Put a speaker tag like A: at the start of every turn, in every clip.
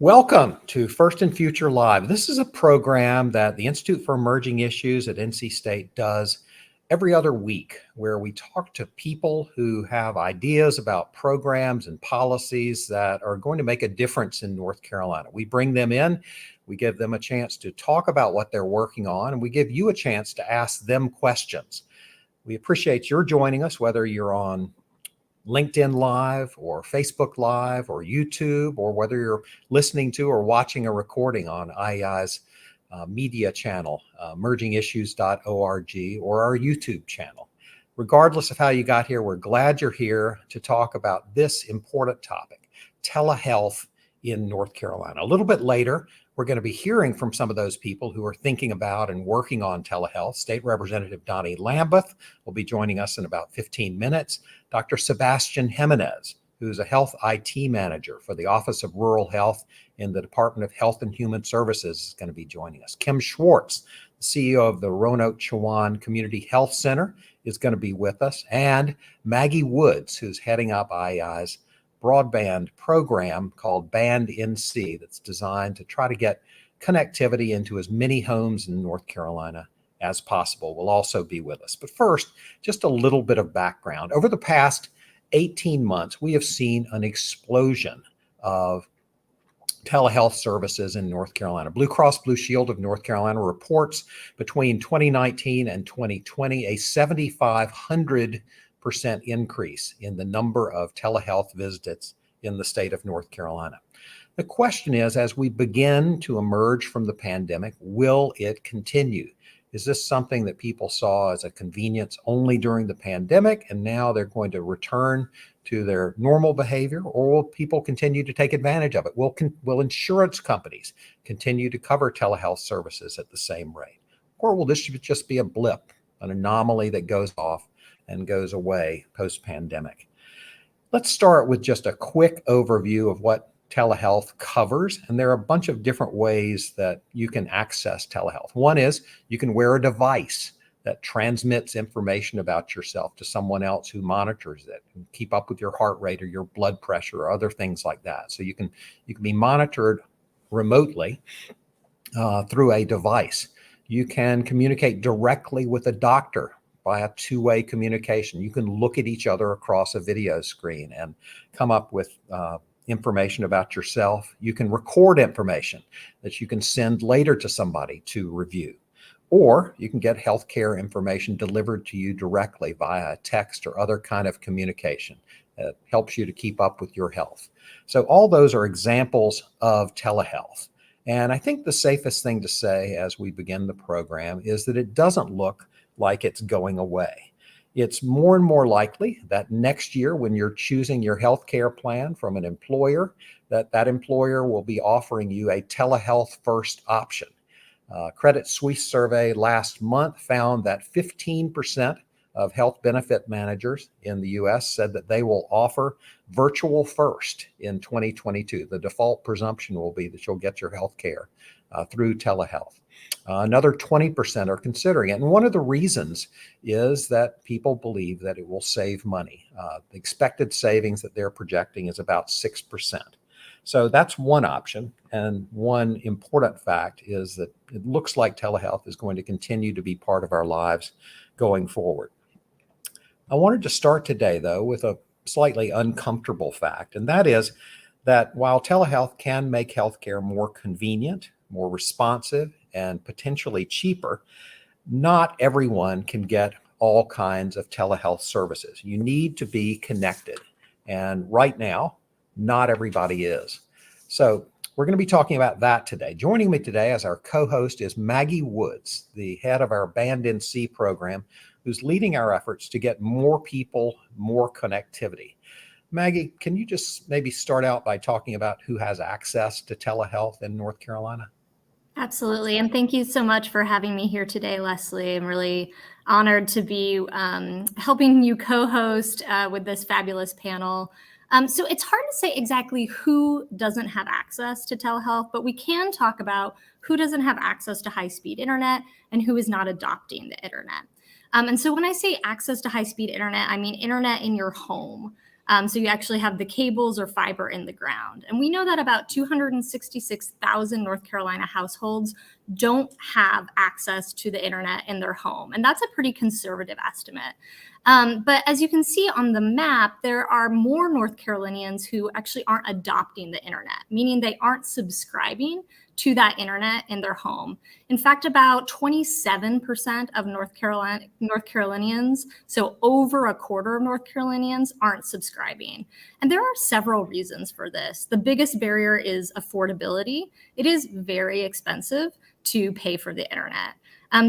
A: Welcome to First and Future Live. This is a program that the Institute for Emerging Issues at NC State does every other week, where we talk to people who have ideas about programs and policies that are going to make a difference in North Carolina. We bring them in, we give them a chance to talk about what they're working on, and we give you a chance to ask them questions. We appreciate your joining us, whether you're on LinkedIn Live or Facebook Live or YouTube, or whether you're listening to or watching a recording on IEI's media channel, emergingissues.org, or our YouTube channel. Regardless of how you got here, we're glad you're here to talk about this important topic, telehealth in North Carolina. A little bit later, we're going to be hearing from some of those people who are thinking about and working on telehealth. State Representative Donnie Lambeth will be joining us in about 15 minutes. Dr. Sebastian Gimenez, who's a health IT manager for the Office of Rural Health in the Department of Health and Human Services, is going to be joining us. Kim Schwartz, the CEO of the Roanoke Chowan Community Health Center, is going to be with us. And Maggie Woods, who's heading up IEI's broadband program called Band NC, that's designed to try to get connectivity into as many homes in North Carolina as possible, will also be with us. But first, just a little bit of background. Over the past 18 months, we have seen an explosion of telehealth services in North Carolina. Blue Cross Blue Shield of North Carolina reports between 2019 and 2020 a 7,500% increase in the number of telehealth visits in the state of North Carolina. The question is, as we begin to emerge from the pandemic, will it continue? Is this something that people saw as a convenience only during the pandemic, and now they're going to return to their normal behavior, or will people continue to take advantage of it? Will insurance companies continue to cover telehealth services at the same rate? Or will this just be a blip, an anomaly that goes off and goes away post-pandemic? Let's start with just a quick overview of what telehealth covers. And there are a bunch of different ways that you can access telehealth. One is you can wear a device that transmits information about yourself to someone else who monitors it and keep up with your heart rate or your blood pressure or other things like that. So you can be monitored remotely through a device. You can communicate directly with a doctor by a two-way communication. You can look at each other across a video screen and come up with information about yourself. You can record information that you can send later to somebody to review. Or you can get healthcare information delivered to you directly via text or other kind of communication that helps you to keep up with your health. So all those are examples of telehealth. And I think the safest thing to say as we begin the program is that it doesn't look like it's going away. It's more and more likely that next year, when you're choosing your healthcare plan from an employer, that employer will be offering you a telehealth first option. Credit Suisse survey last month found that 15% of health benefit managers in the US said that they will offer virtual first in 2022. The default presumption will be that you'll get your health care through telehealth. Another 20% are considering it. And one of the reasons is that people believe that it will save money. The expected savings that they're projecting is about 6%. So that's one option. And one important fact is that it looks like telehealth is going to continue to be part of our lives going forward. I wanted to start today, though, with a slightly uncomfortable fact, and that is that while telehealth can make healthcare more convenient, more responsive, and potentially cheaper, not everyone can get all kinds of telehealth services. You need to be connected. And right now, not everybody is. So we're going to be talking about that today. Joining me today as our co-host is Maggie Woods, the head of our Band NC program, who's leading our efforts to get more people, more connectivity. Maggie, can you just maybe start out by talking about who has access to telehealth in North Carolina?
B: Absolutely. And thank you so much for having me here today, Leslie. I'm really honored to be helping you co-host with this fabulous panel. So it's hard to say exactly who doesn't have access to telehealth, but we can talk about who doesn't have access to high-speed internet and who is not adopting the internet. And so when I say access to high-speed internet, I mean internet in your home. So you actually have the cables or fiber in the ground. And we know that about 266,000 North Carolina households don't have access to the internet in their home. And that's a pretty conservative estimate. But as you can see on the map, there are more North Carolinians who actually aren't adopting the internet, meaning they aren't subscribing to that internet in their home. In fact, about 27% of North Carolinians, so over a quarter of North Carolinians, aren't subscribing. And there are several reasons for this. The biggest barrier is affordability. It is very expensive to pay for the internet.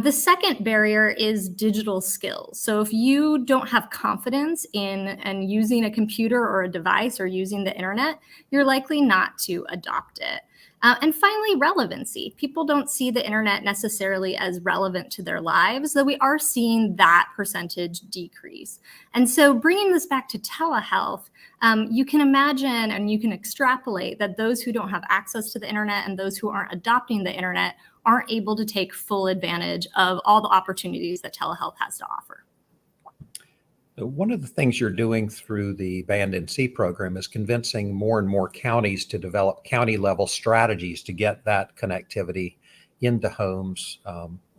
B: The second barrier is digital skills. So if you don't have confidence in using a computer or a device or using the internet, you're likely not to adopt it. And finally, relevancy. People don't see the internet necessarily as relevant to their lives, though we are seeing that percentage decrease. And so bringing this back to telehealth, you can imagine and you can extrapolate that those who don't have access to the internet and those who aren't adopting the internet aren't able to take full advantage of all the opportunities that telehealth has to offer.
A: One of the things you're doing through the Band and C program is convincing more and more counties to develop county-level strategies to get that connectivity into homes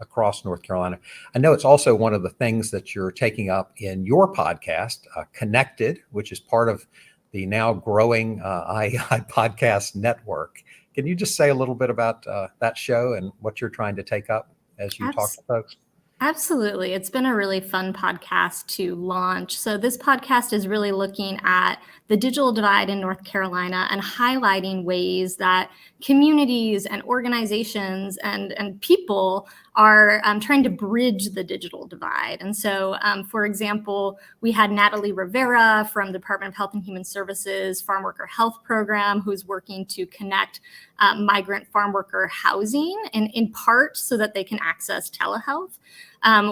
A: across North Carolina. I know it's also one of the things that you're taking up in your podcast, Connected, which is part of the now growing IEI podcast network. Can you just say a little bit about that show and what you're trying to take up as you talk to folks?
B: Absolutely. It's been a really fun podcast to launch. So this podcast is really looking at the digital divide in North Carolina and highlighting ways that communities and organizations and people are trying to bridge the digital divide. And so, for example, we had Natalie Rivera from the Department of Health and Human Services Farm Worker Health Program, who's working to connect migrant farm worker housing in part so that they can access telehealth.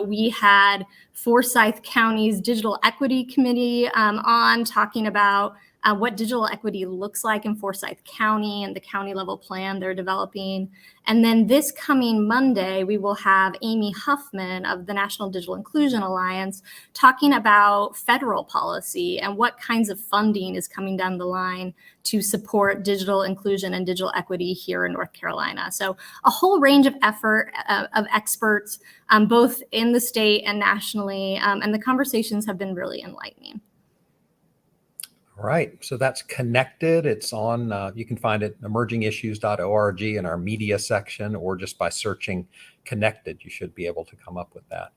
B: We had Forsyth County's Digital Equity Committee on talking about what digital equity looks like in Forsyth County and the county level plan they're developing. And then this coming Monday, we will have Amy Huffman of the National Digital Inclusion Alliance talking about federal policy and what kinds of funding is coming down the line to support digital inclusion and digital equity here in North Carolina. So a whole range of effort of experts, both in the state and nationally, and the conversations have been really enlightening.
A: All right, so that's Connected. It's on, you can find it emergingissues.org in our media section, or just by searching Connected, you should be able to come up with that.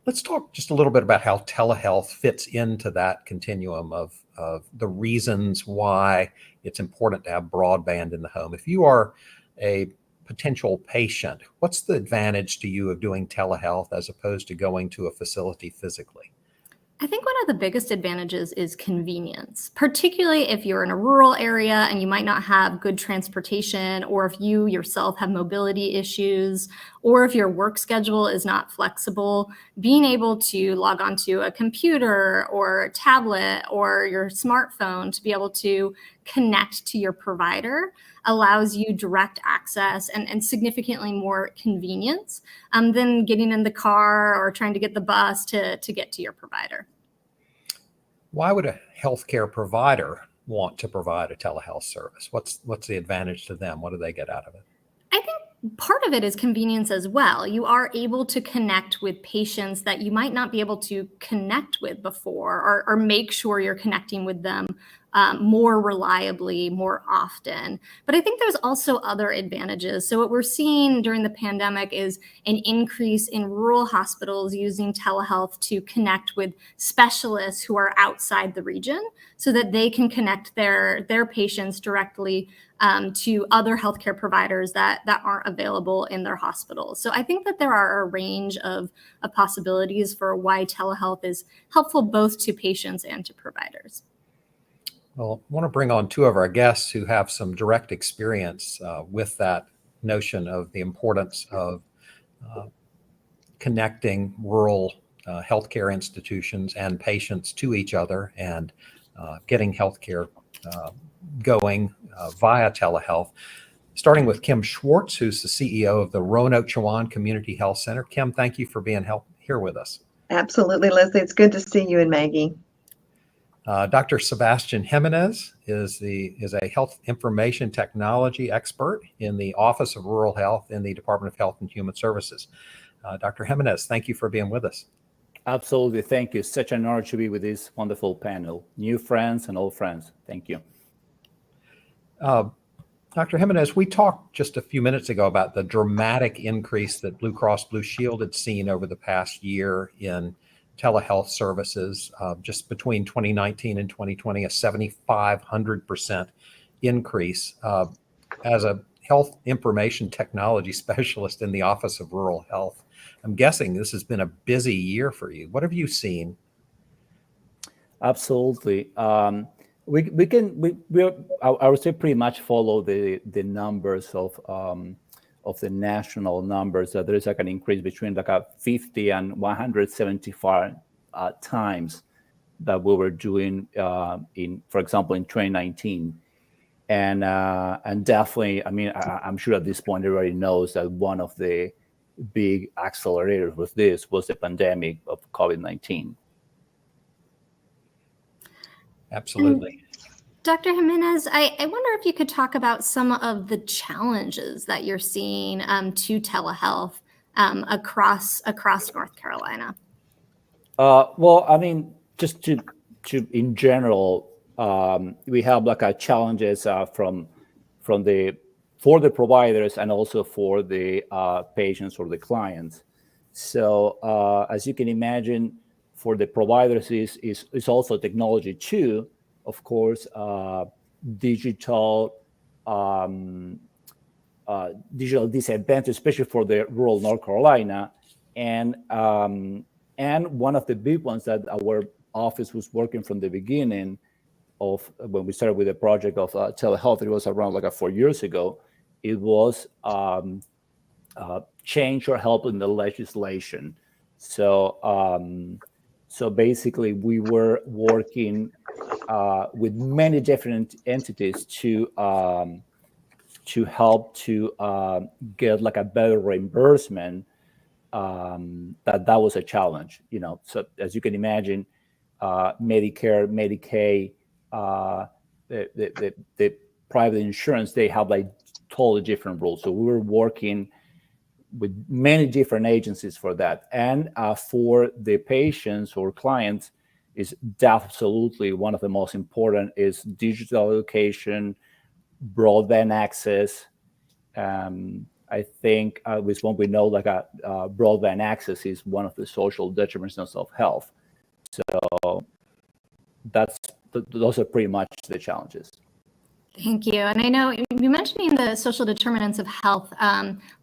A: Let's talk just a little bit about how telehealth fits into that continuum of the reasons why it's important to have broadband in the home. If you are a potential patient, what's the advantage to you of doing telehealth as opposed to going to a facility physically?
B: I think one of the biggest advantages is convenience, particularly if you're in a rural area and you might not have good transportation, or if you yourself have mobility issues, or if your work schedule is not flexible. Being able to log onto a computer or a tablet or your smartphone to be able to connect to your provider allows you direct access and significantly more convenience than getting in the car or trying to get the bus to get to your provider.
A: Why would a healthcare provider want to provide a telehealth service? What's the advantage to them? What do they get out of it?
B: I think part of it is convenience as well. You are able to connect with patients that you might not be able to connect with before, or make sure you're connecting with them more reliably, more often. But I think there's also other advantages. So what we're seeing during the pandemic is an increase in rural hospitals using telehealth to connect with specialists who are outside the region so that they can connect their patients directly to other healthcare providers that aren't available in their hospitals. So I think that there are a range of possibilities for why telehealth is helpful both to patients and to providers.
A: Well, I want to bring on two of our guests who have some direct experience with that notion of the importance of connecting rural healthcare institutions and patients to each other and getting healthcare going via telehealth. Starting with Kim Schwartz, who's the CEO of the Roanoke Chowan Community Health Center. Kim, thank you for being here with us.
C: Absolutely, Leslie. It's good to see you and Maggie.
A: Dr. Sebastian Gimenez is a health information technology expert in the Office of Rural Health in the Department of Health and Human Services. Dr. Gimenez, thank you for being with us.
C: Absolutely. Thank you. Such an honor to be with this wonderful panel. New friends and old friends. Thank you.
A: Dr. Gimenez, we talked just a few minutes ago about the dramatic increase that Blue Cross Blue Shield had seen over the past year in telehealth services. Just between 2019 and 2020, a 7,500% increase. As a health information technology specialist in the Office of Rural Health, I'm guessing this has been a busy year for you. What have you seen?
C: Absolutely. I would say pretty much follow the numbers of the national numbers. There is like an increase between like a 50 and 175 times that we were doing for example, in 2019. And definitely, I mean, I'm sure at this point everybody knows that one of the big accelerators with this was the pandemic of COVID-19.
A: Absolutely.
B: Dr. Gimenez, I wonder if you could talk about some of the challenges that you're seeing to telehealth across North Carolina.
C: Well, I mean, just to in general, we have like challenges for the providers and also for the patients or the clients. So as you can imagine, for the providers is also technology too. Of course, digital disadvantage, especially for the rural North Carolina, and one of the big ones that our office was working from the beginning of when we started with the project of telehealth. It was around like 4 years ago. It was change or help in the legislation. So basically, we were working with many different entities to help to get like a better reimbursement. That was a challenge, you know. So as you can imagine, Medicare, Medicaid, the private insurance, they have like totally different rules. So we were working with many different agencies for that. And for the patients or clients, is absolutely one of the most important is digital education, broadband access. I think with what we know, like broadband access is one of the social determinants of health. So those are pretty much the challenges.
B: Thank you. And I know you mentioning the social determinants of health.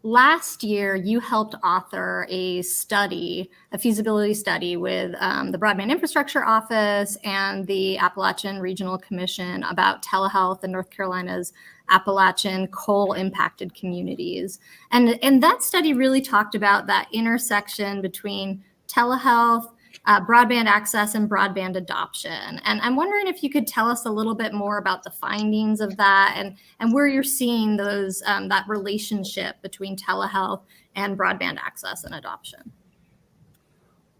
B: Last year, you helped author a feasibility study with the Broadband Infrastructure Office and the Appalachian Regional Commission about telehealth in North Carolina's Appalachian coal-impacted communities. And that study really talked about that intersection between telehealth, broadband access, and broadband adoption. And I'm wondering if you could tell us a little bit more about the findings of that and where you're seeing those that relationship between telehealth and broadband access and adoption.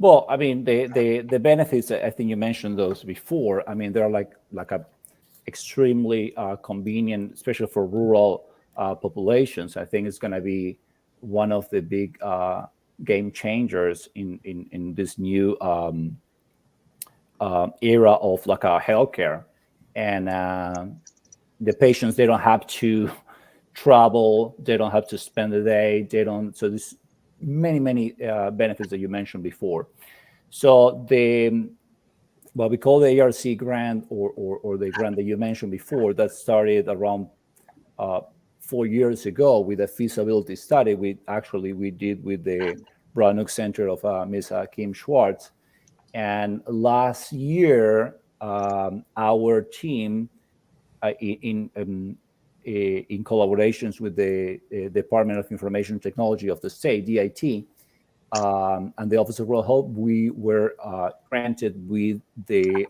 C: Well, I mean, the benefits, I think you mentioned those before. I mean, they're like a extremely convenient, especially for rural populations. I think it's going to be one of the big game changers in this new era of like healthcare. And the patients, they don't have to travel, they don't have to spend the day, so there's many benefits that you mentioned before. So what we call the ARC grant or the grant that you mentioned before, that started around 4 years ago with a feasibility study we did with the Broadnook Center of Ms. Kim Schwartz. And last year, our team, in collaborations with the Department of Information Technology of the state, DIT, and the Office of Rural Health, we were granted with the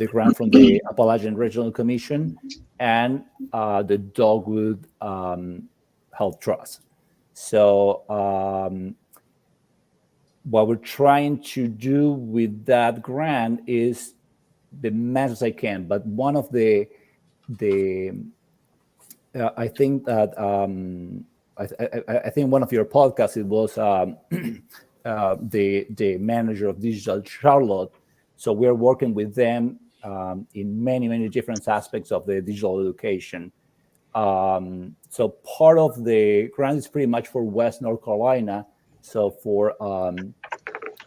C: grant from the Appalachian Regional Commission and the Dogwood Health Trust. So what we're trying to do with that grant is the best as I can. But one of the I think that I think one of your podcasts, it was the manager of Digital Charlotte. So we're working with them in many different aspects of the digital education. So part of the grant is pretty much for West North Carolina. So for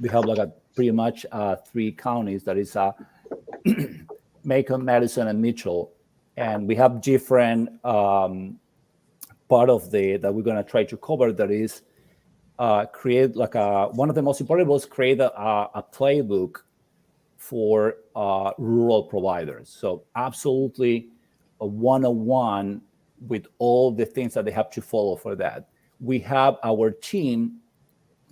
C: we have like a pretty much 3 counties, that is Macon, Madison, and Mitchell, and we have different part of that we're going to try to cover. That is create like one of the most important was create a playbook for rural providers. So absolutely a 101 with all the things that they have to follow for that. We have our team,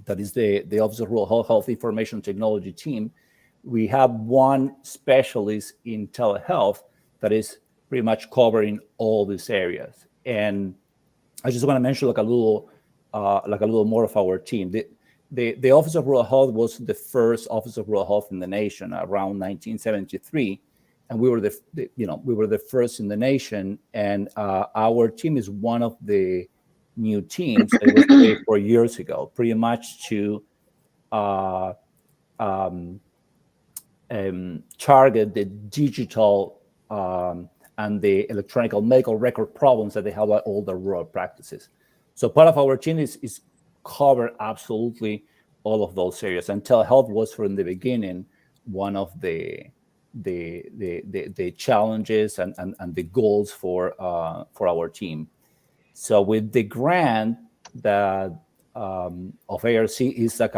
C: that is the Office of Rural Health Information Technology team. We have one specialist in telehealth that is pretty much covering all these areas. And I just want to mention like a little more of our team. The Office of Rural Health was the first Office of Rural Health in the nation around 1973, and we were the first in the nation. And our team is one of the new teams that was created 4 years ago, pretty much to target the digital and the electronic medical record problems that they have at all the rural practices. So part of our team is cover absolutely all of those areas. And telehealth was from the beginning one of the challenges and the goals for our team. So with the grant that of ARC is like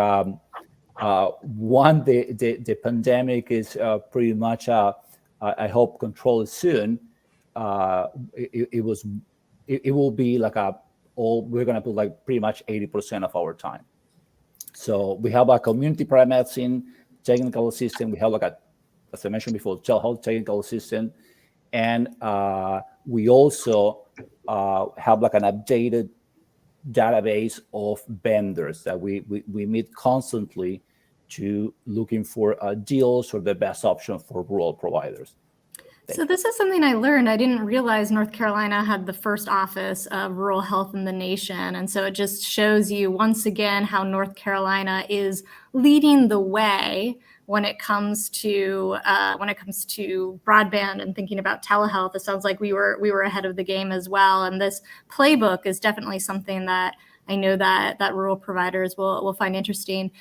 C: one, the pandemic is pretty much I hope controlled soon. It will be like we're going to put like pretty much 80% of our time. So we have a community paramedicine technical assistant. We have like as I mentioned before, telehealth technical assistant, and we also have like an updated database of vendors that we meet constantly to looking for deals or the best option for rural providers.
B: So this is something I learned. I didn't realize North Carolina had the first office of rural health in the nation. And so it just shows you once again how North Carolina is leading the way when it comes to broadband and thinking about telehealth. It sounds like we were ahead of the game as well. And this playbook is definitely something that I know that rural providers will find interesting.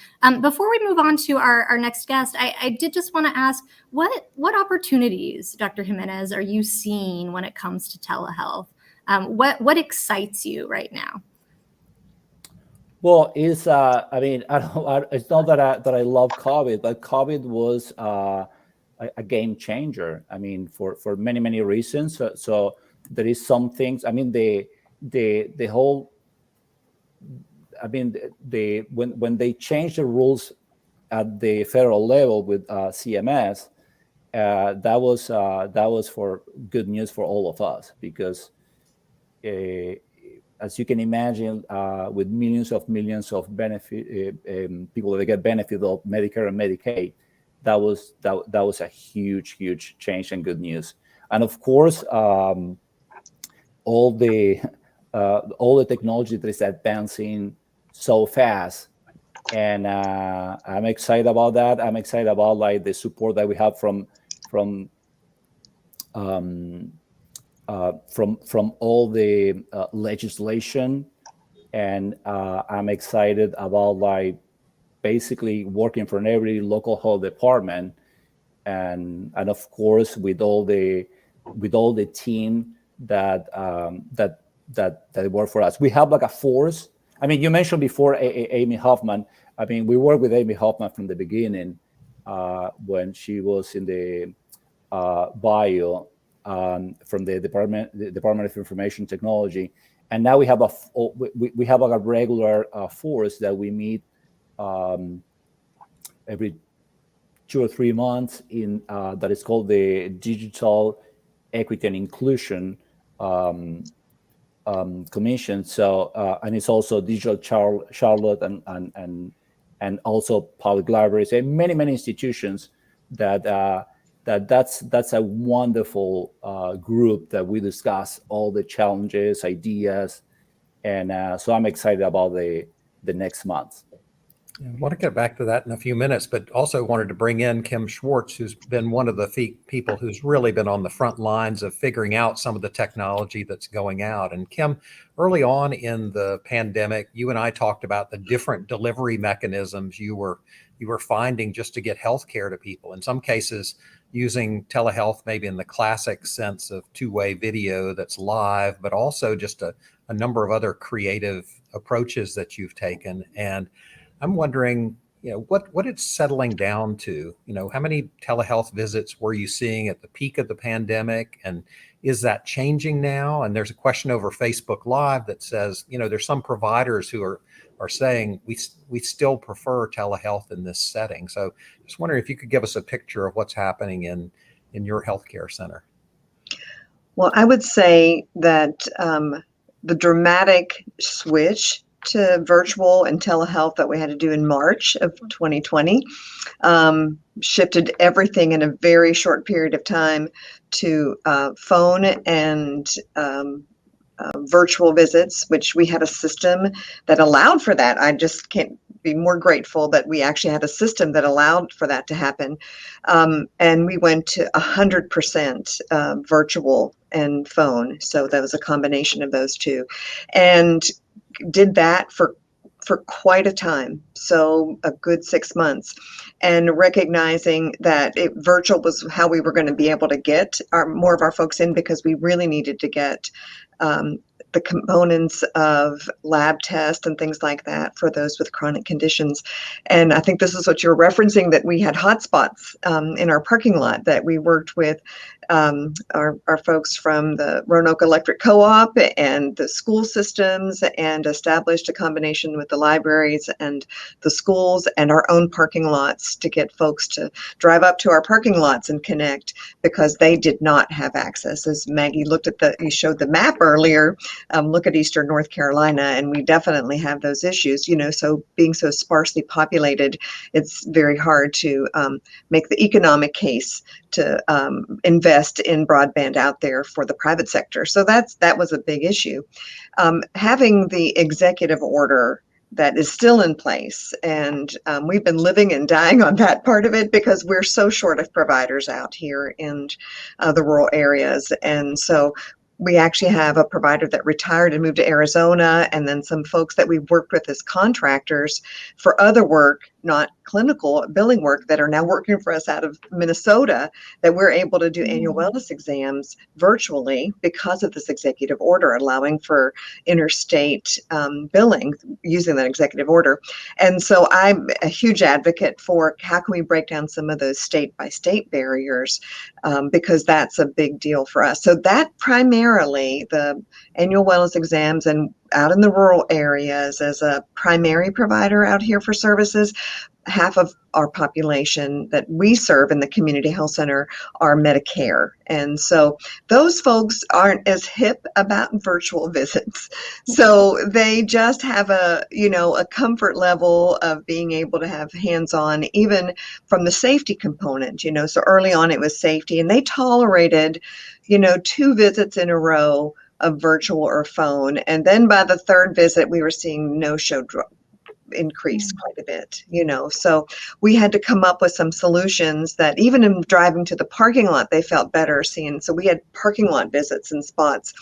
B: Before we move on to our next guest, I did just want to ask, what opportunities, Dr. Gimenez, are you seeing when it comes to telehealth? What excites you right now?
C: Well, it's I mean, it's not that I love COVID, but COVID was a game changer. I mean, for many reasons. So there is some things. I mean, the whole. I mean, when they changed the rules at the federal level with CMS, that was for good news for all of us, because as you can imagine, with millions of benefit people that get benefit of Medicare and Medicaid, that was a huge change and good news. And of course, all the technology that is advancing so fast, and I'm excited about that. I'm excited about like the support that we have from all the legislation, and I'm excited about like basically working for every local health department, and of course with all the team that work for us. We have like a force. I mean, you mentioned before Amy Hoffman. I mean, we worked with Amy Hoffman from the beginning when she was in the bio from the Department of Information Technology, and now we have we have a regular force that we meet every 2 or 3 months in that is called the Digital Equity and Inclusion Commission. So and it's also Digital Charlotte and and also public libraries and many institutions that's a wonderful group that we discuss all the challenges, ideas, and so I'm excited about the next month.
A: I want to get back to that in a few minutes, but also wanted to bring in Kim Schwartz, who's been one of the people who's really been on the front lines of figuring out some of the technology that's going out. And Kim, early on in the pandemic, you and I talked about the different delivery mechanisms you were finding just to get healthcare to people. In some cases, using telehealth maybe in the classic sense of two-way video that's live, but also just a number of other creative approaches that you've taken. And I'm wondering, what it's settling down to. How many telehealth visits were you seeing at the peak of the pandemic, and is that changing now? And there's a question over Facebook Live that says, there's some providers who are saying we still prefer telehealth in this setting. So just wondering if you could give us a picture of what's happening in your healthcare center.
D: Well, I would say that the dramatic switch to virtual and telehealth that we had to do in March of 2020 shifted everything in a very short period of time to phone and virtual visits, which we had a system that allowed for that. I just can't be more grateful that we actually had a system that allowed for that to happen. And we went to 100% virtual and phone. So that was a combination of those two. And did that for quite a time, so a good 6 months, and recognizing that virtual was how we were going to be able to get more of our folks in, because we really needed to get the components of lab tests and things like that for those with chronic conditions. And I think this is what you're referencing, that we had hotspots in our parking lot that we worked with our folks from the Roanoke Electric Co-op and the school systems, and established a combination with the libraries and the schools and our own parking lots to get folks to drive up to our parking lots and connect, because they did not have access. As Maggie you showed the map earlier, look at Eastern North Carolina, and we definitely have those issues, so being so sparsely populated, it's very hard to make the economic case to invest in broadband out there for the private sector. So that was a big issue. Having the executive order that is still in place, and we've been living and dying on that part of it, because we're so short of providers out here in the rural areas. And so we actually have a provider that retired and moved to Arizona, and then some folks that we've worked with as contractors for other work, not clinical billing work, that are now working for us out of Minnesota, that we're able to do annual wellness exams virtually because of this executive order, allowing for interstate billing using that executive order. And so I'm a huge advocate for how can we break down some of those state by state barriers, because that's a big deal for us. So that primarily, the annual wellness exams, and out in the rural areas as a primary provider out here for services, half of our population that we serve in the community health center are Medicare. And so those folks aren't as hip about virtual visits. So they just have a comfort level of being able to have hands-on, even from the safety component, so early on it was safety, and they tolerated, 2 visits in a row of virtual or phone. And then by the 3rd visit, we were seeing no-show increase quite a bit, so we had to come up with some solutions that even in driving to the parking lot, they felt better seeing. So we had parking lot visits and spots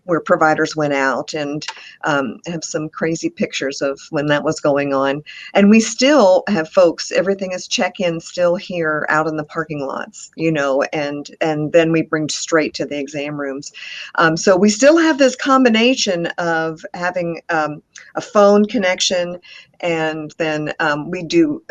D: where providers went out, and have some crazy pictures of when that was going on. And we still have folks, everything is check-in still here out in the parking lots, and then we bring straight to the exam rooms. So we still have this combination of having a phone connection, and then we do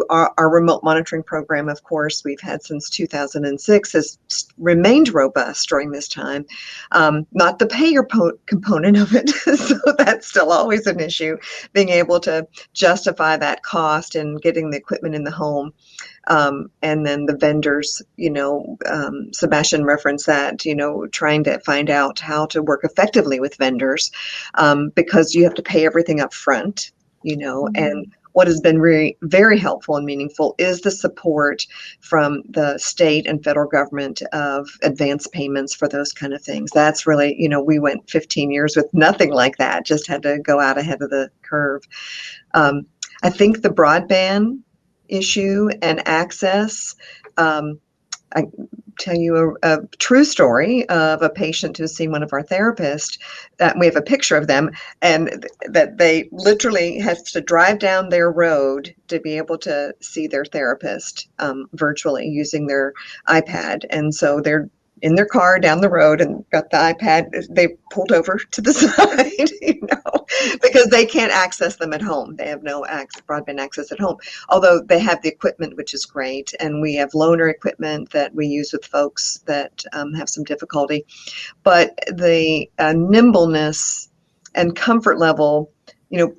D: our remote monitoring program. Of course, we've had since 2006, has remained robust during this time. Not the payer component of it, so that's still always an issue, being able to justify that cost and getting the equipment in the home. And then the vendors, Sebastian referenced that, trying to find out how to work effectively with vendors, because you have to pay everything up front, and what has been very, very helpful and meaningful is the support from the state and federal government of advance payments for those kind of things. That's really, we went 15 years with nothing like that, just had to go out ahead of the curve. I think the broadband issue and access, I tell you a true story of a patient who's seen one of our therapists. That we have a picture of them, and that they literally have to drive down their road to be able to see their therapist virtually using their iPad. And so they're in their car down the road and got the iPad. They pulled over to the side, because they can't access them at home. They have no broadband access at home, although they have the equipment, which is great. And we have loaner equipment that we use with folks that have some difficulty. But the nimbleness and comfort level,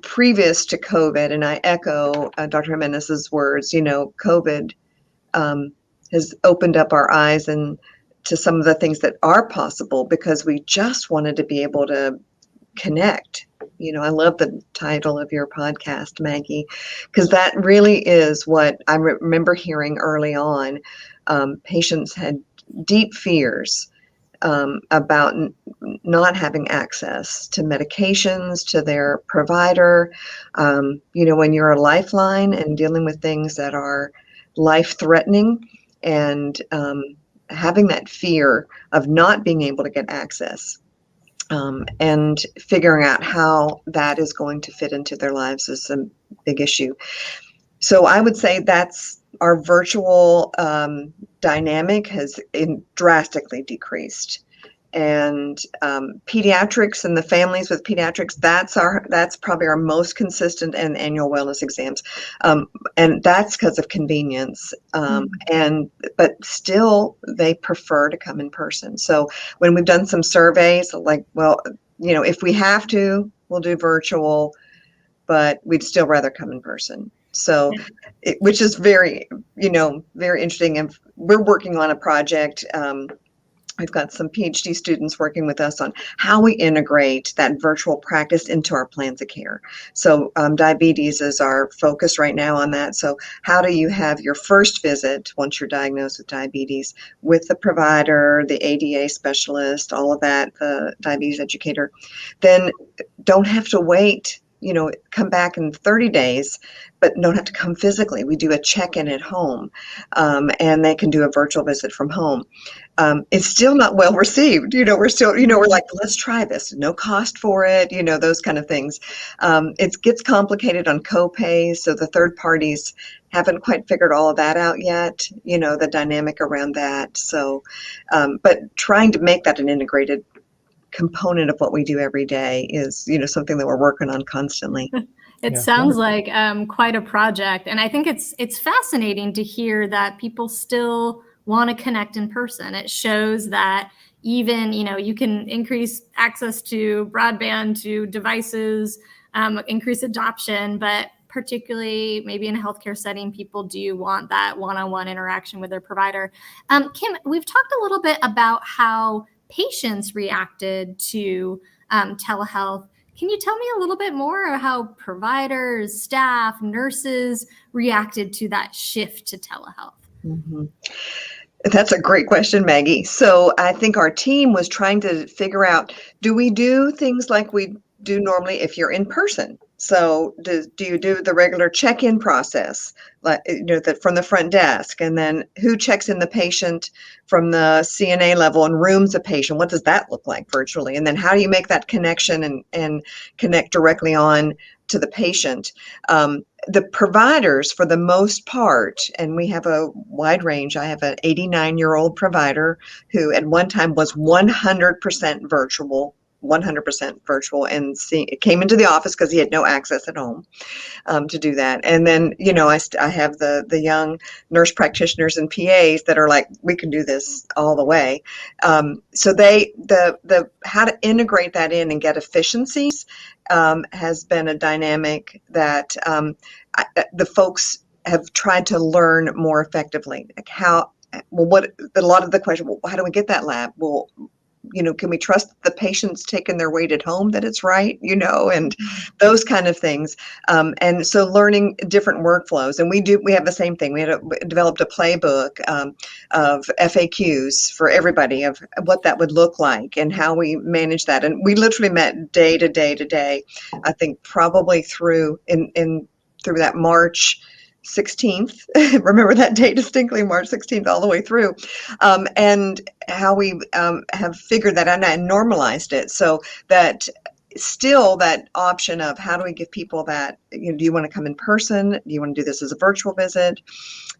D: previous to COVID, and I echo Dr. Gimenez's words, COVID has opened up our eyes and to some of the things that are possible, because we just wanted to be able to connect. I love the title of your podcast, Maggie, because that really is what I remember hearing early on. Patients had deep fears about not having access to medications, to their provider. When you're a lifeline and dealing with things that are life-threatening, and having that fear of not being able to get access, and figuring out how that is going to fit into their lives is a big issue. So I would say that's our virtual dynamic has drastically decreased. And pediatrics and the families with pediatrics, that's probably our most consistent and annual wellness exams, and that's because of convenience. But still, they prefer to come in person. So when we've done some surveys, like, well, if we have to, we'll do virtual, but we'd still rather come in person. So, which is very, very interesting. And we're working on a project. We've got some PhD students working with us on how we integrate that virtual practice into our plans of care. So diabetes is our focus right now on that. So how do you have your first visit once you're diagnosed with diabetes with the provider, the ADA specialist, all of that, the diabetes educator, then don't have to wait, come back in 30 days, but don't have to come physically. We do a check-in at home, and they can do a virtual visit from home. It's still not well received. We're still, we're like, let's try this. No cost for it, those kind of things. It gets complicated on co-pays, so the third parties haven't quite figured all of that out yet, the dynamic around that. So, but trying to make that an integrated component of what we do every day is, something that we're working on constantly.
B: It sounds like quite a project. And I think it's fascinating to hear that people still want to connect in person. It shows that even, you can increase access to broadband, to devices, increase adoption, but particularly maybe in a healthcare setting, people do want that one-on-one interaction with their provider. Kim, we've talked a little bit about how patients reacted to telehealth. Can you tell me a little bit more of how providers, staff, nurses reacted to that shift to telehealth?
D: Mm-hmm. That's a great question, Maggie. So I think our team was trying to figure out, do we do things like we do normally if you're in person? So do you do the regular check-in process, like from the front desk, and then who checks in the patient from the CNA level and rooms a patient? What does that look like virtually? And then how do you make that connection and connect directly on to the patient? The providers, for the most part, and we have a wide range. I have an 89-year-old provider who at one time was 100% virtual. 100% virtual, and came into the office because he had no access at home to do that. And then, I have the young nurse practitioners and PAs that are like, we can do this all the way. So the how to integrate that in and get efficiencies has been a dynamic that the folks have tried to learn more effectively. Like a lot of the question, well, how do we get that lab? Well, can we trust the patient's taking their weight at home, that it's right, and those kind of things. And so learning different workflows, and we have the same thing. We developed a playbook of FAQs for everybody of what that would look like and how we manage that. And we literally met day to day to day, I think probably through that March 16th, remember that date distinctly, March 16th, all the way through, and how we have figured that out and normalized it so that still that option of how do we give people that, do you want to come in person? Do you want to do this as a virtual visit?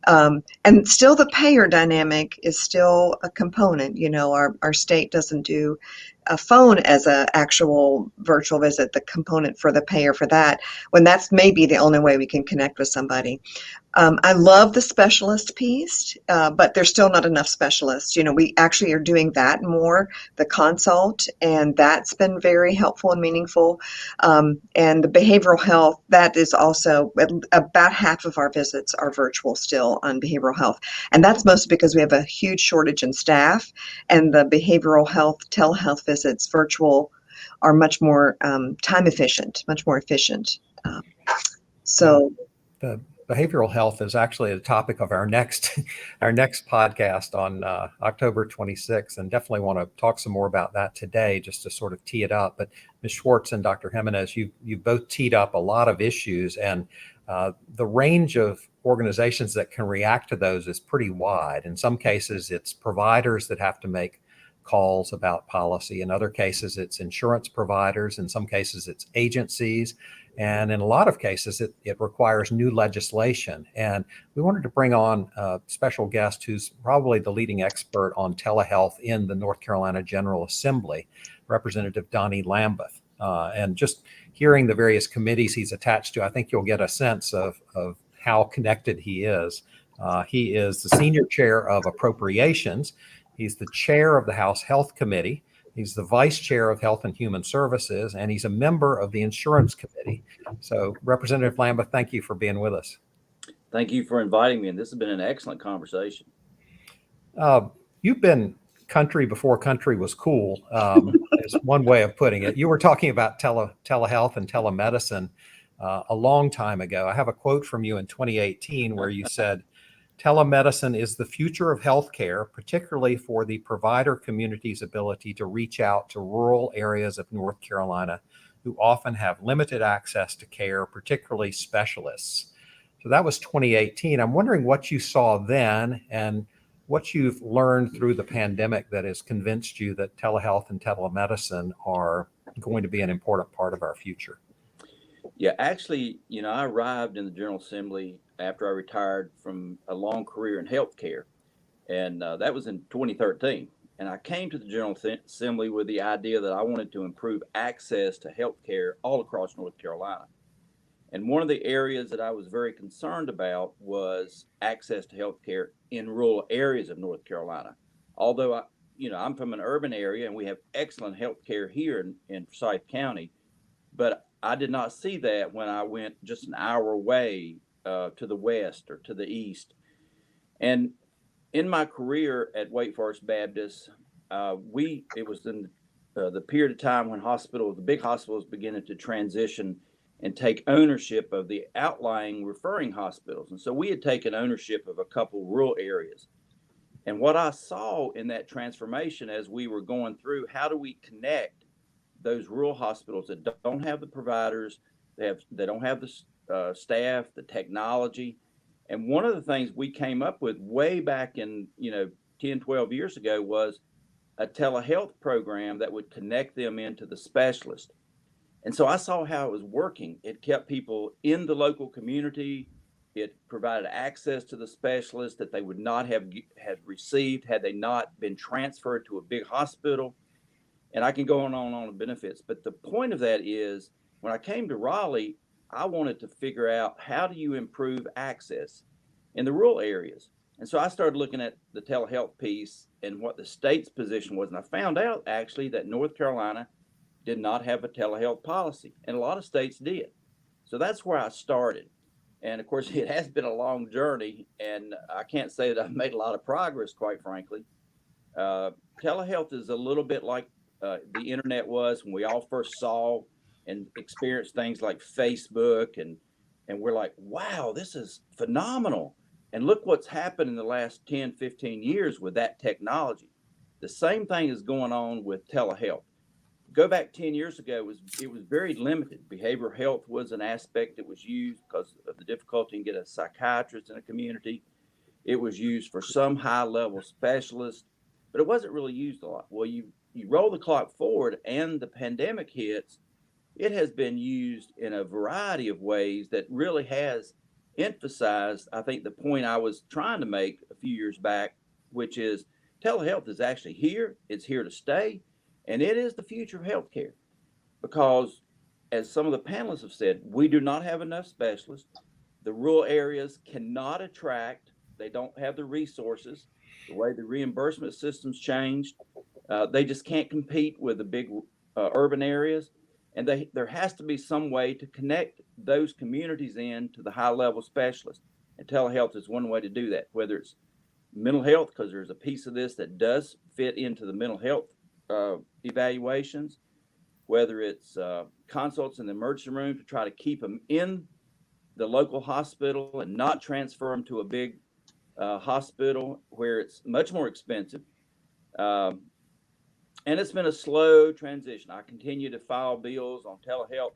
D: And still the payer dynamic is still a component. Our state doesn't do a phone as an actual virtual visit, the component for the payer for that, when that's maybe the only way we can connect with somebody. I love the specialist piece, but there's still not enough specialists. We actually are doing that more, the consult, and that's been very helpful and meaningful. And the behavioral health, that is also about half of our visits are virtual still on behavioral health. And that's mostly because we have a huge shortage in staff, and the behavioral health, telehealth visits virtual are much more time efficient, much more efficient. So
A: the behavioral health is actually the topic of our next podcast on October 26th, and definitely want to talk some more about that today, just to sort of tee it up. But Ms. Schwartz and Dr. Gimenez, you both teed up a lot of issues, and the range of organizations that can react to those is pretty wide. In some cases, it's providers that have to make calls about policy. In other cases, it's insurance providers. In some cases, it's agencies. And in a lot of cases, it requires new legislation. And we wanted to bring on a special guest who's probably the leading expert on telehealth in the North Carolina General Assembly, Representative Donnie Lambeth. And just hearing the various committees he's attached to, I think you'll get a sense of how connected he is. He is the senior chair of appropriations. He's the chair of the House Health Committee. He's the vice chair of Health and Human Services, and he's a member of the Insurance Committee. So, Representative Lambeth, thank you for being with us.
E: Thank you for inviting me, and this has been an excellent conversation.
A: You've been country before country was cool, is one way of putting it. You were talking about telehealth and telemedicine a long time ago. I have a quote from you in 2018 where you said, "Telemedicine is the future of healthcare, particularly for the provider community's ability to reach out to rural areas of North Carolina who often have limited access to care, particularly specialists." So that was 2018. I'm wondering what you saw then and what you've learned through the pandemic that has convinced you that telehealth and telemedicine are going to be an important part of our future.
E: Yeah, actually, I arrived in the General Assembly after I retired from a long career in healthcare, and that was in 2013. And I came to the General Assembly with the idea that I wanted to improve access to healthcare all across North Carolina. And one of the areas that I was very concerned about was access to healthcare in rural areas of North Carolina. Although I'm from an urban area and we have excellent healthcare here in Forsyth County, but I did not see that when I went just an hour away to the west or to the east. And in my career at Wake Forest Baptist, it was in the period of time when the big hospitals beginning to transition and take ownership of the outlying referring hospitals. And so we had taken ownership of a couple rural areas. And what I saw in that transformation as we were going through, how do we connect those rural hospitals that don't have the providers, they don't have the staff, the technology. And one of the things we came up with way back in 10, 12 years ago was a telehealth program that would connect them into the specialist. And so I saw how it was working. It kept people in the local community. It provided access to the specialist that they would not have had received had they not been transferred to a big hospital. And I can go on the benefits. But the point of that is, when I came to Raleigh, I wanted to figure out, how do you improve access in the rural areas? And so I started looking at the telehealth piece and what the state's position was. And I found out actually that North Carolina did not have a telehealth policy, and a lot of states did. So that's where I started. And of course, it has been a long journey, and I can't say that I've made a lot of progress, quite frankly. Telehealth is a little bit like the internet was when we all first saw and experienced things like Facebook, and we're like, wow, this is phenomenal. And look what's happened in the last 10, 15 years with that technology. The same thing is going on with telehealth. Go back 10 years ago, it was very limited. Behavioral health was an aspect that was used because of the difficulty in getting a psychiatrist in a community. It was used for some high level specialists, but it wasn't really used a lot. Well, you roll the clock forward and the pandemic hits, it has been used in a variety of ways that really has emphasized, I think, the point I was trying to make a few years back, which is telehealth is actually here. It's here to stay. And it is the future of healthcare because, as some of the panelists have said, we do not have enough specialists. The rural areas cannot attract. They don't have the resources. The way the reimbursement system's changed, they just can't compete with the big urban areas. And there has to be some way to connect those communities in to the high-level specialists. And telehealth is one way to do that, whether it's mental health, because there's a piece of this that does fit into the mental health evaluations, whether it's consults in the emergency room to try to keep them in the local hospital and not transfer them to a big hospital where it's much more expensive. And it's been a slow transition. I continue to file bills on telehealth.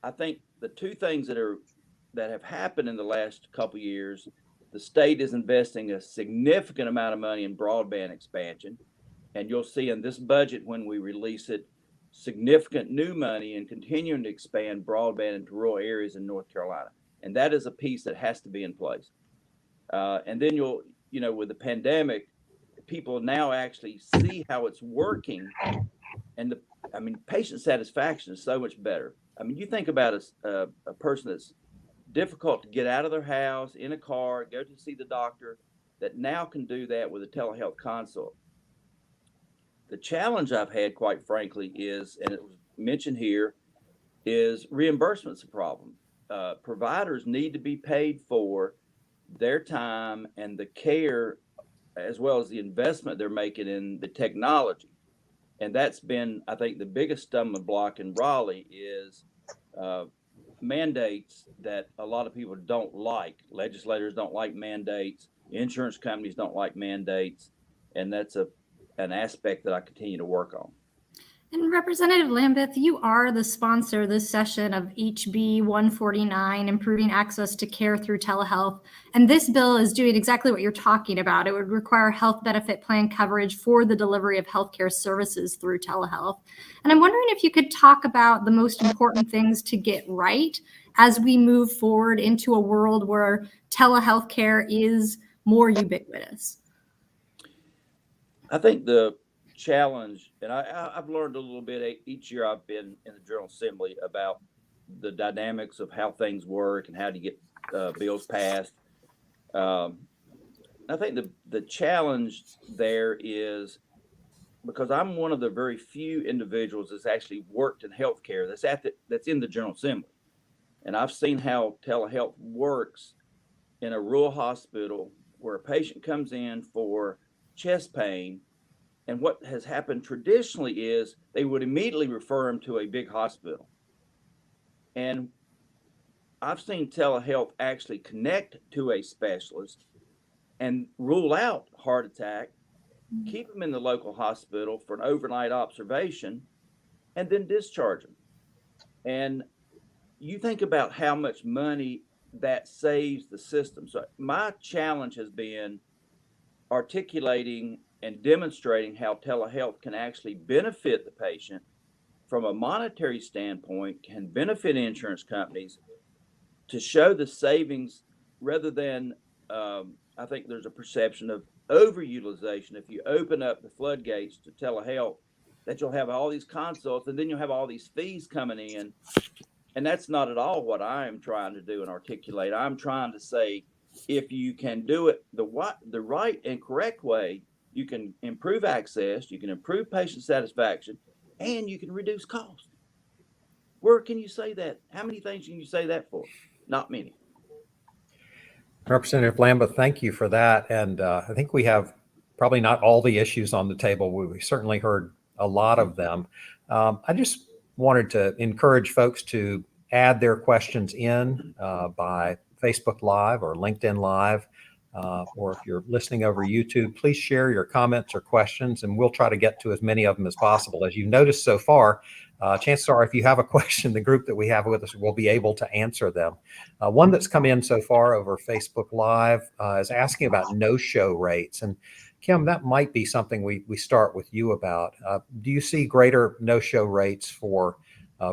E: I think the two things that have happened in the last couple of years, the state is investing a significant amount of money in broadband expansion. And you'll see in this budget when we release it, significant new money in continuing to expand broadband into rural areas in North Carolina. And that is a piece that has to be in place. And then with the pandemic, people now actually see how it's working. And patient satisfaction is so much better. You think about a person that's difficult to get out of their house, in a car, go to see the doctor, that now can do that with a telehealth consult. The challenge I've had, quite frankly, is, and it was mentioned here, is reimbursement's a problem. Providers need to be paid for their time and the care, as well as the investment they're making in the technology. And that's been, I think, the biggest stumbling block in Raleigh is mandates that a lot of people don't like. Legislators don't like mandates. Insurance companies don't like mandates. And that's an aspect that I continue to work on.
B: And Representative Lambeth, you are the sponsor this session of HB 149, Improving Access to Care Through Telehealth. And this bill is doing exactly what you're talking about. It would require health benefit plan coverage for the delivery of healthcare services through telehealth. And I'm wondering if you could talk about the most important things to get right as we move forward into a world where telehealth care is more ubiquitous.
E: I think the challenge, and I've learned a little bit each year I've been in the General Assembly about the dynamics of how things work and how to get bills passed. I think the challenge there is, because I'm one of the very few individuals that's actually worked in healthcare that's in the General Assembly. And I've seen how telehealth works in a rural hospital where a patient comes in for chest pain, and what has happened traditionally is they would immediately refer them to a big hospital. And I've seen telehealth actually connect to a specialist and rule out heart attack, keep them in the local hospital for an overnight observation, and then discharge them. And you think about how much money that saves the system. So my challenge has been articulating and demonstrating how telehealth can actually benefit the patient from a monetary standpoint, can benefit insurance companies, to show the savings rather than, I think there's a perception of overutilization. If you open up the floodgates to telehealth, that you'll have all these consults and then you'll have all these fees coming in. And that's not at all what I am trying to do and articulate. I'm trying to say, if you can do it the right and correct way, you can improve access, you can improve patient satisfaction, and you can reduce cost. Where can you say that? How many things can you say that for? Not many.
A: Representative Lambeth, thank you for that. And I think we have probably not all the issues on the table. We certainly heard a lot of them. I just wanted to encourage folks to add their questions in by Facebook Live or LinkedIn Live, or if you're listening over YouTube, please share your comments or questions, and we'll try to get to as many of them as possible. As you've noticed so far, chances are if you have a question, the group that we have with us will be able to answer them. One that's come in so far over Facebook Live is asking about no-show rates. And Kim, that might be something we start with you about. Do you see greater no-show rates for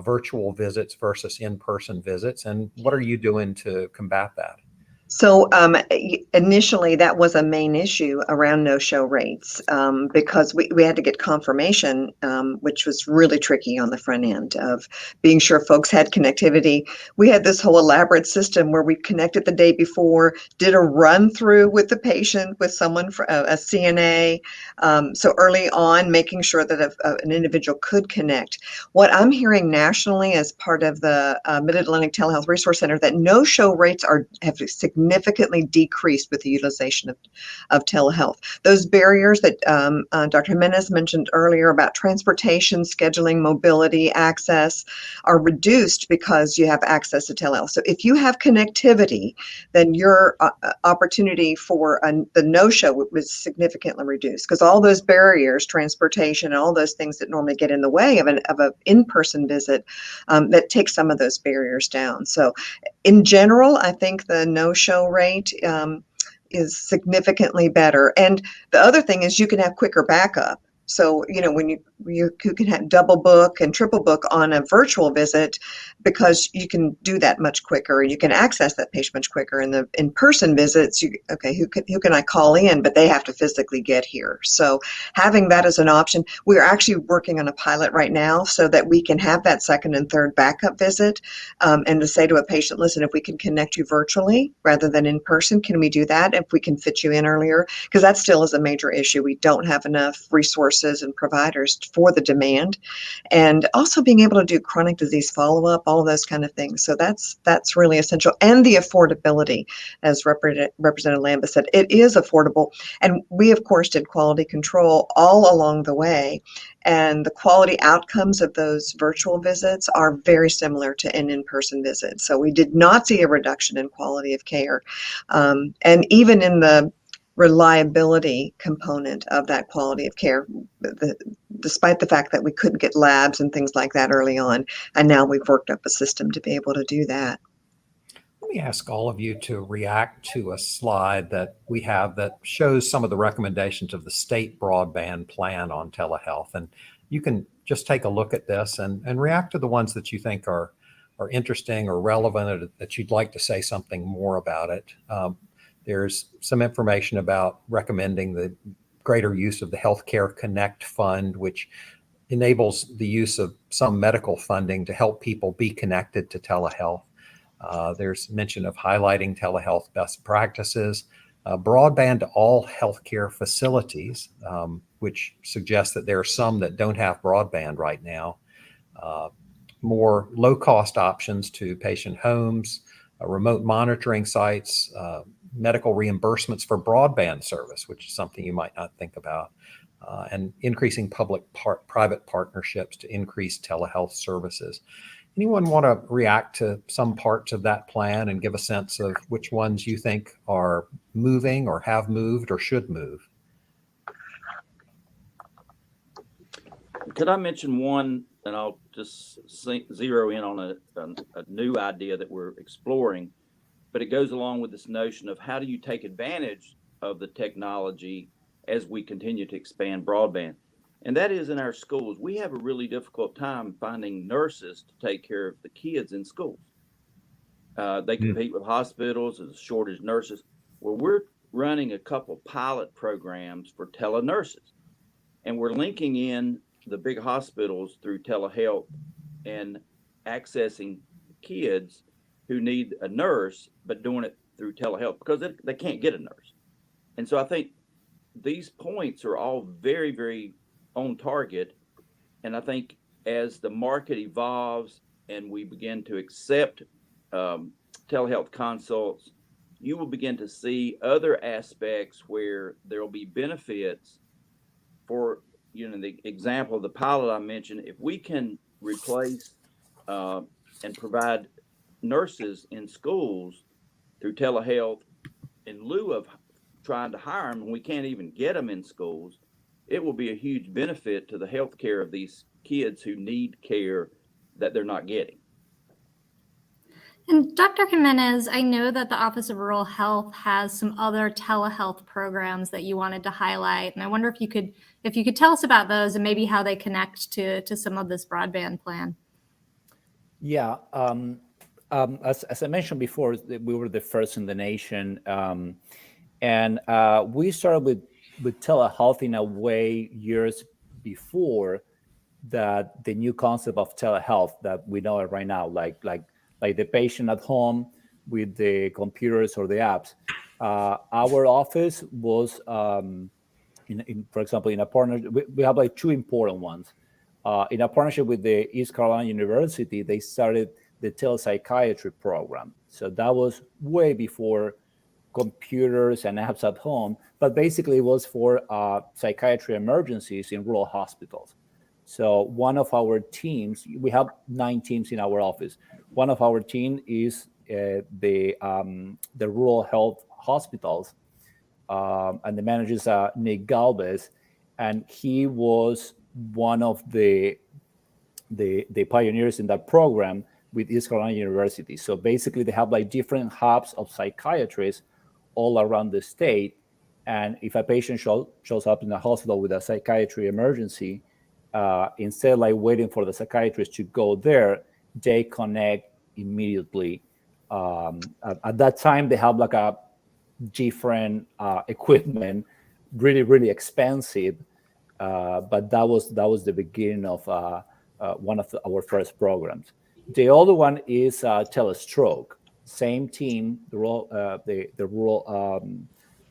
A: virtual visits versus in-person visits? And what are you doing to combat that?
D: So initially, that was a main issue around no-show rates because we had to get confirmation, which was really tricky on the front end of being sure folks had connectivity. We had this whole elaborate system where we connected the day before, did a run through with the patient, with someone, for a CNA. So early on, making sure that an individual could connect. What I'm hearing nationally as part of the Mid-Atlantic Telehealth Resource Center, that no-show rates have significantly decreased with the utilization of telehealth. Those barriers that Dr. Gimenez mentioned earlier about transportation, scheduling, mobility, access are reduced because you have access to telehealth. So if you have connectivity, then your opportunity for the no-show was significantly reduced, because all those barriers, transportation, and all those things that normally get in the way of an in-person visit, that takes some of those barriers down. So in general, I think the no-show rate is significantly better. And the other thing is you can have quicker backup. So, when you can have double book and triple book on a virtual visit, because you can do that much quicker, and you can access that patient much quicker. In the in-person visits, who can I call in? But they have to physically get here. So having that as an option, we're actually working on a pilot right now so that we can have that second and third backup visit, and to say to a patient, listen, if we can connect you virtually rather than in person, can we do that? If we can fit you in earlier, because that still is a major issue. We don't have enough resources and providers for the demand, and also being able to do chronic disease follow-up, all of those kind of things. So that's really essential. And the affordability, as Representative Lambert said, it is affordable. And we, of course, did quality control all along the way. And the quality outcomes of those virtual visits are very similar to an in-person visit. So we did not see a reduction in quality of care. And even in the reliability component of that quality of care, despite the fact that we couldn't get labs and things like that early on, and now we've worked up a system to be able to do that.
A: Let me ask all of you to react to a slide that we have that shows some of the recommendations of the state broadband plan on telehealth. And you can just take a look at this and react to the ones that you think are interesting or relevant, or that you'd like to say something more about it. There's some information about recommending the greater use of the Healthcare Connect Fund, which enables the use of some medical funding to help people be connected to telehealth. There's mention of highlighting telehealth best practices, broadband to all healthcare facilities, which suggests that there are some that don't have broadband right now. More low-cost options to patient homes, remote monitoring sites, medical reimbursements for broadband service, which is something you might not think about, and increasing public-private partnerships to increase telehealth services. Anyone want to react to some parts of that plan and give a sense of which ones you think are moving or have moved or should move?
E: Could I mention one, and I'll just zero in on a new idea that we're exploring, but it goes along with this notion of how do you take advantage of the technology as we continue to expand broadband. And that is in our schools. We have a really difficult time finding nurses to take care of the kids in schools. They compete with hospitals, there's a shortage of nurses. Well, we're running a couple pilot programs for telenurses, and we're linking in the big hospitals through telehealth and accessing kids who need a nurse, but doing it through telehealth because they can't get a nurse. And so I think these points are all very, very on target. And I think as the market evolves and we begin to accept telehealth consults you will begin to see other aspects where there will be benefits. For the example of the pilot I mentioned, if we can replace and provide nurses in schools through telehealth in lieu of trying to hire them, and we can't even get them in schools, it will be a huge benefit to the health care of these kids who need care that they're not getting.
B: And Dr. Gimenez, I know that the Office of Rural Health has some other telehealth programs that you wanted to highlight, and I wonder if you could tell us about those and maybe how they connect to some of this broadband plan.
C: Yeah, as I mentioned before, we were the first in the nation, and we started with telehealth in a way years before that the new concept of telehealth that we know it right now, like the patient at home with the computers or the apps. Our office was, for example, in a partnership. We have like two important ones. In a partnership with the East Carolina University, they started the telepsychiatry program. So that was way before computers and apps at home, but basically it was for psychiatry emergencies in rural hospitals. So one of our teams, we have 9 teams in our office. One of our team is the rural health hospitals, and the manager is Nick Galvez, and he was one of the pioneers in that program with East Carolina University. So basically, they have like different hubs of psychiatrists all around the state, and if a patient shows up in the hospital with a psychiatry emergency, instead of like waiting for the psychiatrist to go there, they connect immediately. At that time, they have like a different equipment, really expensive, but that was the beginning of one of our first programs. The other one is telestroke. Same team, the rural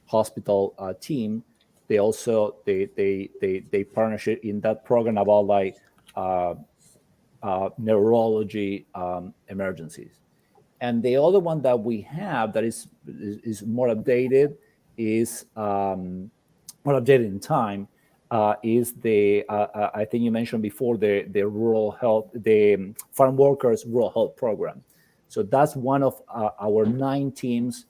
C: hospital team. They also they partnership in that program about like neurology emergencies. And the other one that we have that is more updated is more updated in time is the I think you mentioned before the rural health, the farm workers rural health program. So that's one of our 9 teams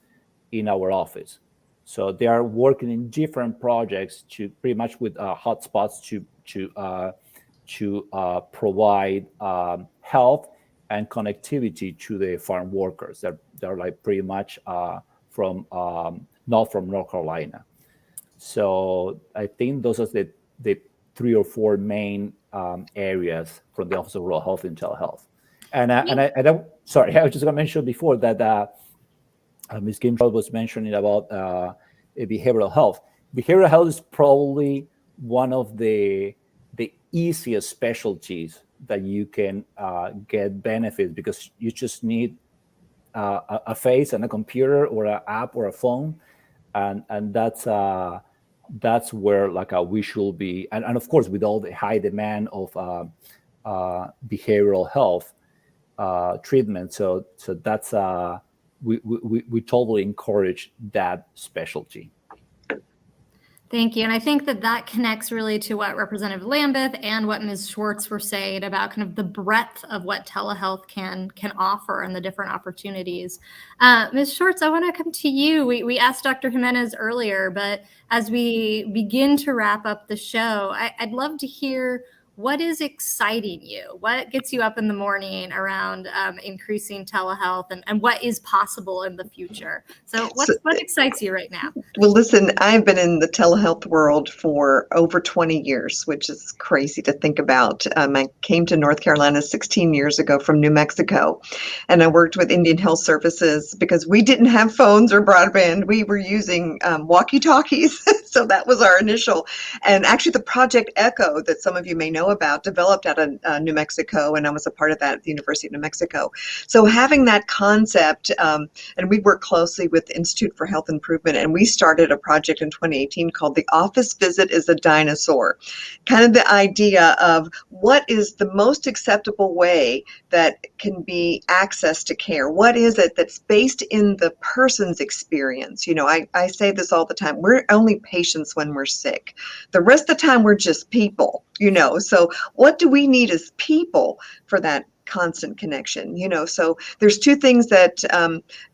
C: in our office. So they are working in different projects to pretty much with hotspots to provide health and connectivity to the farm workers. They're like pretty much from not from North Carolina. So I think those are the 3 or 4 main areas from the Office of Rural Health and Telehealth. And I sorry, I was just going to mention before that Ms. Gimenez was mentioning about behavioral health. Behavioral health is probably one of the easiest specialties that you can get benefits, because you just need a face and a computer or an app or a phone, and that's where like we should be, and of course with all the high demand of behavioral health treatment. So that's we totally encourage that specialty.
B: Thank you. And I think that connects really to what Representative Lambeth and what Ms. Schwartz were saying about kind of the breadth of what telehealth can offer and the different opportunities. Ms. Schwartz, I want to come to you. We asked Dr. Gimenez earlier, but as we begin to wrap up the show, I'd love to hear, what is exciting you? What gets you up in the morning around increasing telehealth, and what is possible in the future? So what excites you right now?
D: Well, listen, I've been in the telehealth world for over 20 years, which is crazy to think about. I came to North Carolina 16 years ago from New Mexico, and I worked with Indian Health Services because we didn't have phones or broadband. We were using walkie-talkies. So that was our initial, and actually the Project Echo that some of you may know about developed out of New Mexico, and I was a part of that at the University of New Mexico. So having that concept, and we work closely with the Institute for Health Improvement, and we started a project in 2018 called The Office Visit is a Dinosaur. Kind of the idea of what is the most acceptable way that can be access to care. What is it that's based in the person's experience? You know, I say this all the time. We're only patients when we're sick. The rest of the time, we're just people, you know. So what do we need as people for that constant connection? You know, so there's two things that,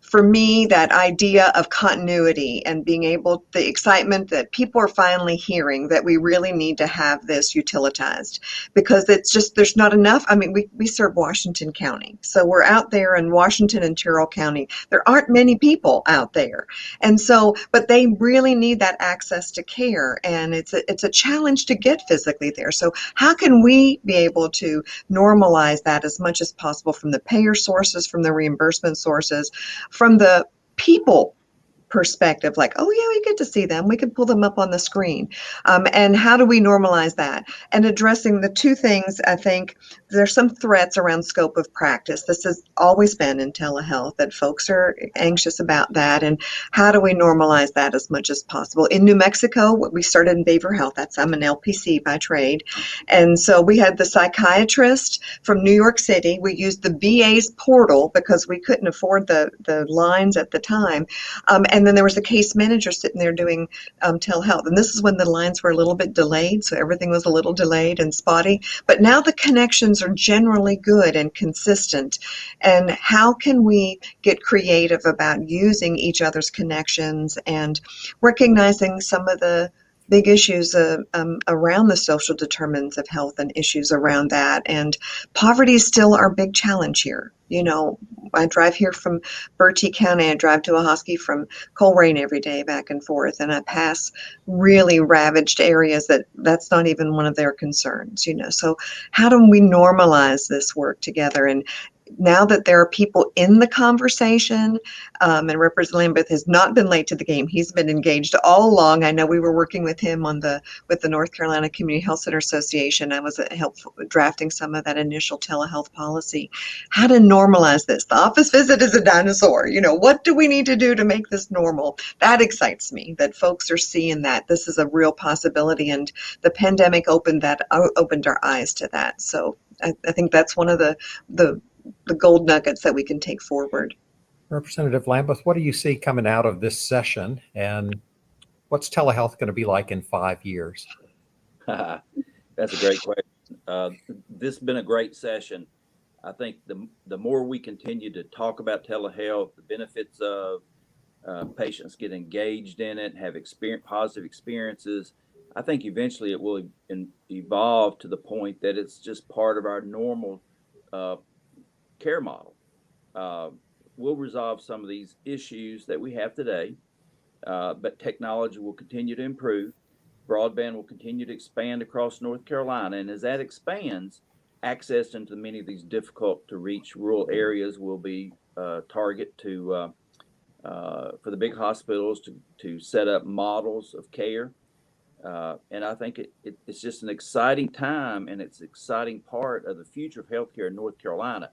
D: for me, that idea of continuity and being able, the excitement that people are finally hearing that we really need to have this utilitized, because it's just, there's not enough. I mean, we serve Washington County. So we're out there in Washington and Terrell County. There aren't many people out there. And so, but they really need that access to care. And it's a challenge to get physically there. So how can we be able to normalize that as much as possible from the payer sources, from the reimbursement sources, from the people perspective, like, oh yeah, we get to see them, we can pull them up on the screen, and how do we normalize that? And addressing the two things, I think there's some threats around scope of practice. This has always been in telehealth that folks are anxious about that, and how do we normalize that as much as possible? In New Mexico, we started in behavioral health. I'm an LPC by trade, and so we had the psychiatrist from New York City. We used the VA's portal because we couldn't afford the lines at the time, and then there was a case manager sitting there doing telehealth. And this is when the lines were a little bit delayed, so everything was a little delayed and spotty. But now the connections are generally good and consistent. And how can we get creative about using each other's connections and recognizing some of the big issues around the social determinants of health and issues around that. And poverty is still our big challenge here. You know, I drive here from Bertie County. I drive to Ahoskie from Coleraine every day back and forth, and I pass really ravaged areas that's not even one of their concerns, you know. So how do we normalize this work together? And now that there are people in the conversation, and Representative Lambeth has not been late to the game. He's been engaged all along. I know we were working with him with the North Carolina Community Health Center Association. I was helpful drafting some of that initial telehealth policy. How to normalize this? The office visit is a dinosaur. You know, what do we need to do to make this normal? That excites me, that folks are seeing that this is a real possibility, and the pandemic opened our eyes to that. So I think that's one of the gold nuggets that we can take forward.
A: Representative Lambeth, what do you see coming out of this session, and what's telehealth going to be like in 5 years?
E: That's a great question. This has been a great session. I think the more we continue to talk about telehealth, the benefits of patients get engaged in it, have positive experiences, I think eventually it will evolve to the point that it's just part of our normal care model. We'll resolve some of these issues that we have today, but technology will continue to improve. Broadband will continue to expand across North Carolina, and as that expands, access into many of these difficult to reach rural areas will be target to for the big hospitals to set up models of care. And I think it's just an exciting time, and it's an exciting part of the future of healthcare in North Carolina.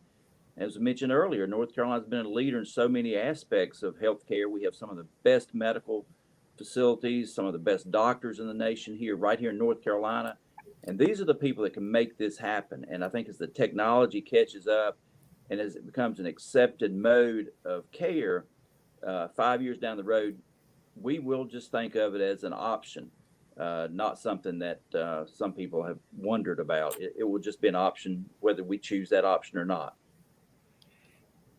E: As I mentioned earlier, North Carolina has been a leader in so many aspects of healthcare. We have some of the best medical facilities, some of the best doctors in the nation right here in North Carolina. And these are the people that can make this happen. And I think as the technology catches up and as it becomes an accepted mode of care, 5 years down the road, we will just think of it as an option, not something that some people have wondered about. It will just be an option, whether we choose that option or not.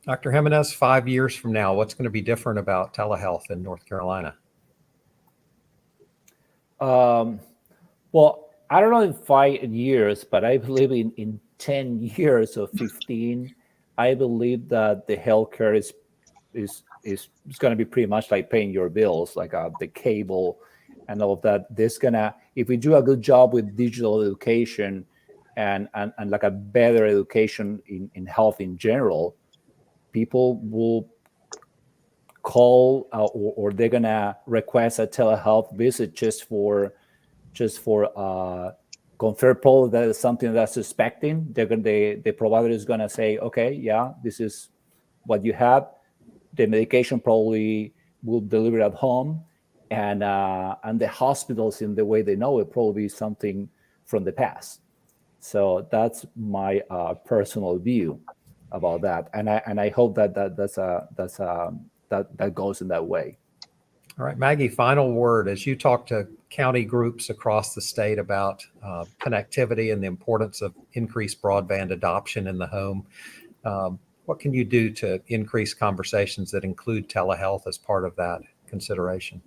A: Dr. Gimenez, 5 years from now, what's going to be different about telehealth in North Carolina?
C: Well, I don't know in 5 years, but I believe in 10 years or 15, I believe that the healthcare is going to be pretty much like paying your bills, like the cable and all of that. If we do a good job with digital education and like a better education in health in general, people will call or they're gonna request a telehealth visit just for confirm probably that is something that's suspecting. The provider is gonna say, okay, yeah, this is what you have. The medication probably will deliver at home, and the hospitals, in the way they know it, probably something from the past. So that's my personal view about that, and I hope that goes in that way.
A: All right, Maggie, final word. As you talk to county groups across the state about connectivity and the importance of increased broadband adoption in the home, what can you do to increase conversations that include telehealth as part of that consideration?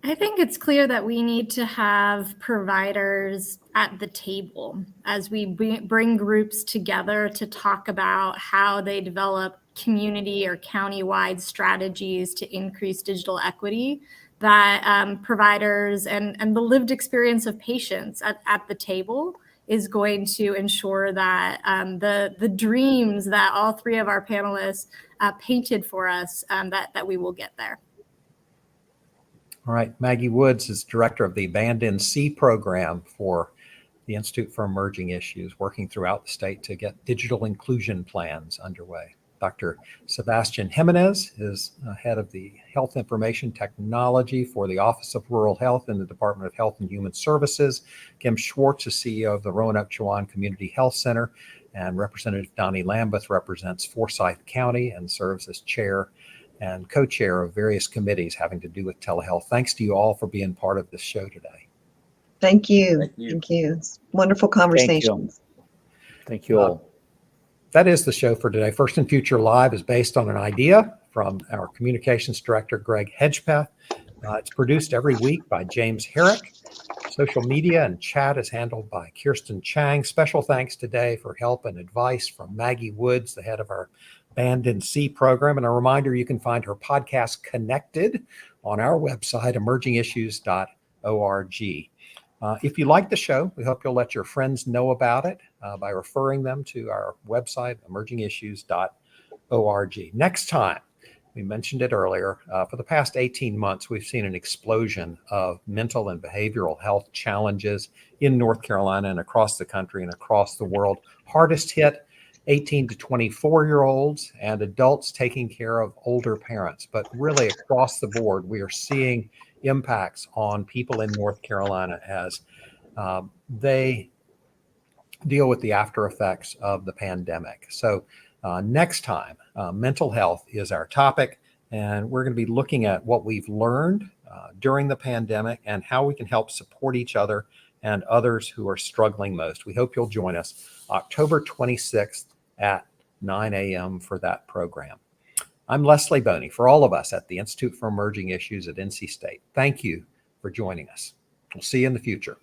B: I think it's clear that we need to have providers at the table as we bring groups together to talk about how they develop community or county-wide strategies to increase digital equity, that providers and the lived experience of patients at the table is going to ensure that the dreams that all three of our panelists painted for us, that we will get there.
A: All right, Maggie Woods is director of the Band in C program for the Institute for Emerging Issues, working throughout the state to get digital inclusion plans underway. Dr. Sebastian Gimenez is head of the Health Information Technology for the Office of Rural Health in the Department of Health and Human Services. Kim Schwartz is CEO of the Roanoke Chowan Community Health Center, and Representative Donnie Lambeth represents Forsyth County and serves as chair and co-chair of various committees having to do with telehealth. Thanks to you all for being part of this show today.
D: Thank you.
E: Thank you.
D: Thank you. It's wonderful conversations.
C: Thank you all.
A: That is the show for today. First and Future Live is based on an idea from our communications director, Greg Hedgepeth. It's produced every week by James Herrick. Social media and chat is handled by Kirsten Chang. Special thanks today for help and advice from Maggie Woods, the head of our Band in C program. And a reminder, you can find her podcast Connected on our website, emergingissues.org. If you like the show, we hope you'll let your friends know about it by referring them to our website, emergingissues.org. Next time, we mentioned it earlier, for the past 18 months, we've seen an explosion of mental and behavioral health challenges in North Carolina and across the country and across the world. Hardest hit 18 to 24-year-olds and adults taking care of older parents. But really across the board, we are seeing impacts on people in North Carolina as they deal with the after effects of the pandemic. So next time, mental health is our topic, and we're going to be looking at what we've learned during the pandemic and how we can help support each other and others who are struggling most. We hope you'll join us October 26th at 9 a.m. for that program. I'm Leslie Boney. For all of us at the Institute for Emerging Issues at NC State, thank you for joining us. We'll see you in the future.